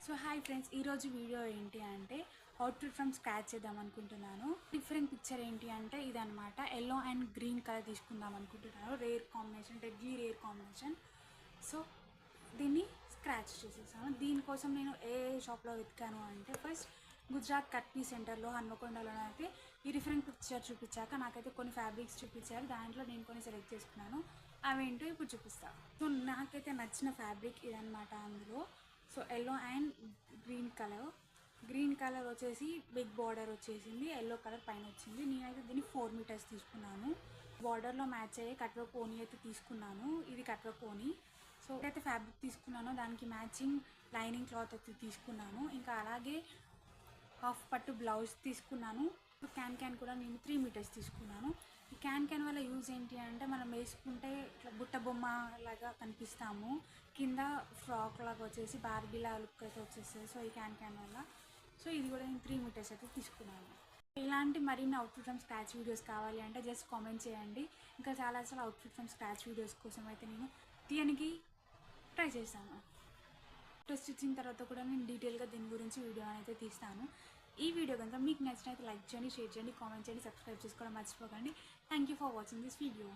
So hi friends, ఈరోజు video ఏంటి అంటే అవుట్ఫిట్ ఫ్రమ్ స్క్రాచ్ చేద్దాం అనుకుంటున్నాను. డిఫరెంట్ పిక్చర్ ఏంటి అంటే ఇదనమాట. ఎల్లో అండ్ గ్రీన్ కలర్ తీసుకుందాం అనుకుంటున్నాను. Rare combination, deadly rare combination. So దీన్ని స్క్రాచ్ చేసేసాను. దీనికోసం నేను ఏ షాప్లో వెతికాను అంటే ఫస్ట్ గుజరాత్ కట్పీ సెంటర్లో హన్మకొండలో అయితే ఈ డిఫరెంట్ పిక్చర్ చూపించాక నాకైతే కొన్ని ఫ్యాబ్రిక్స్ చూపించారు. దాంట్లో నేను కొన్ని సెలెక్ట్ చేసుకున్నాను. అవేంటో ఇప్పుడు చూపిస్తాను. సో నాకైతే నచ్చిన ఫ్యాబ్రిక్ ఇదనమాట. అందులో so yellow and green colour వచ్చేసి బిగ్ బార్డర్ వచ్చేసింది, ఎల్లో కలర్ పైన వచ్చింది. నేనైతే దీన్ని 4 మీటర్స్ తీసుకున్నాను. బార్డర్లో మ్యాచ్ అయ్యే కట్వర్క్ ఓనీ అయితే తీసుకున్నాను. ఇది కట్వర్క్ ఓనీ. సో అయితే ఫ్యాబ్రిక్ తీసుకున్నాను, దానికి మ్యాచింగ్ లైనింగ్ క్లాత్ అయితే తీసుకున్నాను. ఇంకా అలాగే హాఫ్ పట్టు బ్లౌజ్ తీసుకున్నాను. క్యాన్ కూడా నేను 3 మీటర్స్ తీసుకున్నాను. ఈ క్యాన్ వల్ల యూజ్ ఏంటి అంటే మనం వేసుకుంటే ఇట్లా బుట్ట బొమ్మ లాగా కనిపిస్తాము. కింద ఫ్రాక్ లాగా వచ్చేసి బార్బీలా లుక్ అయితే వచ్చేస్తుంది. సో ఈ క్యాన్ వల్ల సో ఇది కూడా నేను 3 మీటర్స్ అయితే తీసుకున్నాను. ఇలాంటి మరిన్ని అవుట్ఫిట్ ఫ్రమ్ స్క్రాచ్ వీడియోస్ కావాలి అంటే జస్ట్ కామెంట్ చేయండి. ఇంకా చాలా అవుట్ఫిట్ ఫ్రమ్ స్క్రాచ్ వీడియోస్ కోసం అయితే నేను తీయనికి ట్రై చేస్తాను. స్టిచ్చింగ్ తర్వాత కూడా నేను డీటెయిల్గా దీని గురించి వీడియో అయితే తీస్తాను. ఈ వీడియో కనుక మీకు నచ్చినైతే లైక్ చేయండి, షేర్ చేయండి, కామెంట్ చేయండి, సబ్స్క్రైబ్ చేసుకోవడం మర్చిపోకండి. Thank you for watching this video.